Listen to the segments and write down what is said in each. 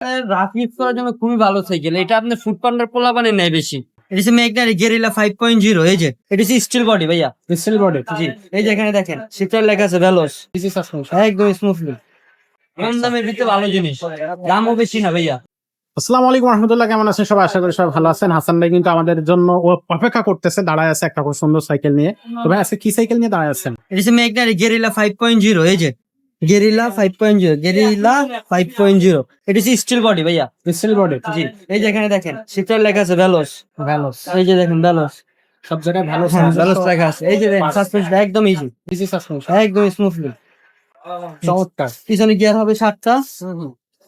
Rough use করার জন্য খুবই ভালো সাইকেল। এটা আপনার ফুড পান্ডার পোলাপানের নেয় বেশি। এটা হচ্ছে ম্যাগনারি গেরিলা 5.0। এই যে এটা হচ্ছে স্টিল বডি ভাইয়া, স্টিল বডি। জি। এই যে এখানে দেখেন সিটার লেখা আছে ভেলোস, দিস ইজ সাসপেনশন। একদম স্মুথলি। কম দামের ভিতরে ভালো জিনিস, দামও বেশি না ভাইয়া। আসসালামু আলাইকুম রহমতুল্লাহ, কেমন আছেন সবাই? আশা করি সবাই ভালো আছেন। হাসান ভাই কিন্তু আমাদের জন্য অপেক্ষা করতেছে, দাঁড়ায় আছে একটা খুব সুন্দর সাইকেল নিয়ে। তো ভাই আজকে কি সাইকেল নিয়ে দাঁড়ায় আছেন? এটা হচ্ছে ম্যাগনারি গেরিলা 5.0। এই যে গেরিলা 5.0, গেরিলা 5.0। এটা হচ্ছে স্টিল বডি ভাইয়া, স্টিল বডি। জি। এই যে এখানে দেখেন সিটার লেখা আছে ভেলোস, ভ্যালোস। এই যে দেখেন ভেলোস, সব জায়গায় ভালো ভেলোস লেখা আছে। এই যে দেখেন সাসপেনশন একদম ইজি, দিস ইজ সাসপেনশন। একদম স্মুথলি। চমৎকার। পিছনে গিয়ার হবে 7টা,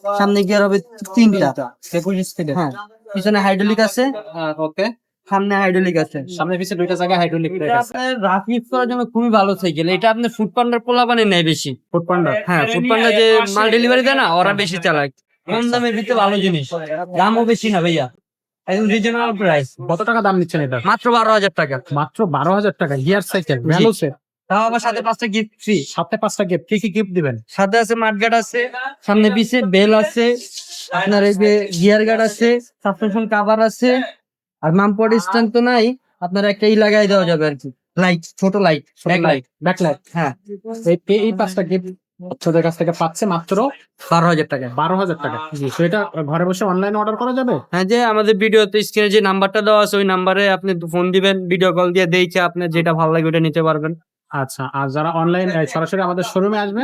সামনে গিয়ার হবে 3টা। হ্যাঁ, পিছনে হাইড্রোলিক আছে, ওকে। সামনে হাইড্রোলিক আছে। সামনে পিছে দুইটা জায়গায় হাইড্রোলিক ব্রেক এটা আছে। আপনার রাফ ইউজ করার জন্য খুবই ভালো সাইকেল। এটা আপনার ফুড পান্ডার পোলাপানের নেয় বেশি। ফুড পান্ডা। হ্যাঁ, ফুড পান্ডা যে মাল ডেলিভারি দেয় না, ওরা বেশি চালায়। কম দামের ভিতরে ভালো জিনিস, দামও বেশি না ভাইয়া, একদম রিজনেবল প্রাইস। কত টাকা দাম নিচ্ছেন এটা? মাত্র 12,000 টাকা। মাত্র 12,000 টাকা। গিয়ার সাইকেল ভ্যালোসের। তাও আবার সাথে 5টা গিফট ফ্রি। সাথে 5টা গিফট। কি কি গিফট দিবেন? সাথে আছে মাঠগার্ড আছে, সামনে পিছে বেল আছে, আপনার এই যে গিয়ার গার্ড আছে, সাসপেনশন কভার আছে, আর মামপড স্ট্যান্ড তো নাই, আপনার একটা লাগাই দেওয়া যাবে আর কি, লাইট, ছোট লাইট, ব্যাক লাইট। ব্যাকলাইট। হ্যাঁ, এই 5টা গিফট বাচ্চাদের কাছ থেকে পাচ্ছে মাত্র 12,000 টাকা। 12,000 টাকা। তো এটা ঘরে বসে অনলাইনে অর্ডার করা যাবে? হ্যাঁ, যে আমাদের ভিডিওতে স্ক্রিনে যে নাম্বারটা দেওয়া আছে, ওই নাম্বারে আপনি ফোন দিবেন, ভিডিও কল দিয়ে দেখে আপনার যেটা ভালো লাগে ওটা নিতে পারবেন। আচ্ছা, আর যারা অনলাইন সরাসরি আমাদের শোরুমে আসবে?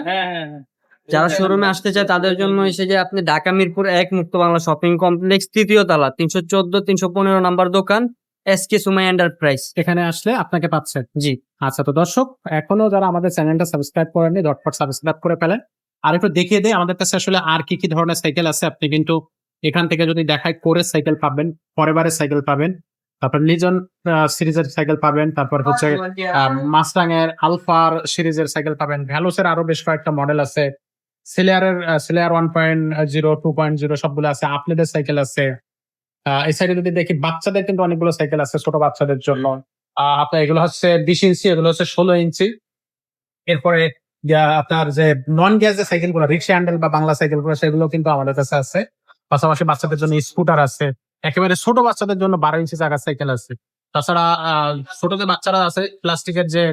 যারা শোরুমে আসতে চায় তাদের জন্য এসে যে আপনি ঢাকা মিরপুর 1 মুক্ত বাংলা শপিং কমপ্লেক্স, 3য় তলা, 314-315 নাম্বার দোকান, এসকে সুমাই এন্টারপ্রাইজ। এখানে আসলে আপনাকে পাচ্ছে। জি। আচ্ছা, তো দর্শক এখনো যারা আমাদের চ্যানেলটা সাবস্ক্রাইব করেননি, ঝটপট সাবস্ক্রাইব করে ফেলেন। আর একটু দেখিয়ে দেয় আমাদের কাছে আসলে আর কি কি ধরনের সাইকেল আছে। আপনি কিন্তু এখান থেকে যদি দেখায় কোরের সাইকেল পাবেন, ফরএভারের সাইকেল পাবেন, তারপর লিজন সিরিজের সাইকেল পাবেন, তারপর হচ্ছে মাসটাং এর আলফার সিরিজের সাইকেল পাবেন, ভ্যালোসের আরো বেশ কয়েকটা মডেল আছে, সিলিয়ার 1.0, 2.0 সবগুলো আছে, আপলেদের সাইকেল আছে। এই সাইডে যদি দেখি বাচ্চাদের কিন্তু অনেকগুলো সাইকেল আছে ছোট বাচ্চাদের জন্য। আপনার এগুলো হচ্ছে 20 ইঞ্চি, এগুলো হচ্ছে 16 ইঞ্চি। এরপরে আপনার যে নন গ্যাস যে সাইকেল গুলো, রিক্সা হ্যান্ডেল বা বাংলা সাইকেল গুলো, সেগুলো কিন্তু আমাদের কাছে আছে। পাশাপাশি বাচ্চাদের জন্য স্কুটার আছে, একেবারে ছোট বাচ্চাদের জন্য 12 ইঞ্চি চাকার সাইকেল আছে। তাছাড়া ছোট যে বাচ্চারা আছে, প্লাস্টিকের যে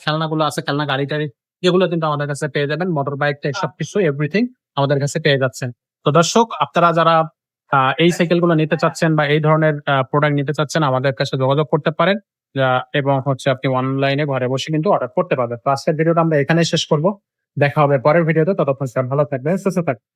খেলনাগুলো আছে, খেলনা গাড়ি টাড়ি, এগুলো কিন্তু আমাদের কাছে পেয়ে যাবেন। মোটর বাইক টেক সবকিছু এভরিথিং আমাদের কাছে পেয়ে যাচ্ছেন। তো দর্শক, আপনারা যারা এই সাইকেল গুলো নিতে চাচ্ছেন বা এই ধরনের প্রোডাক্ট নিতে চাচ্ছেন, আমাদের কাছে যোগাযোগ করতে পারেন। এবং হচ্ছে আপনি অনলাইনে ঘরে বসে কিন্তু অর্ডার করতে পারবেন। তো আজকের ভিডিওটা আমরা এখানেই শেষ করব। দেখা হবে পরের ভিডিওতে। ততক্ষণ ভালো থাকবেন, সুস্থ থাকবেন।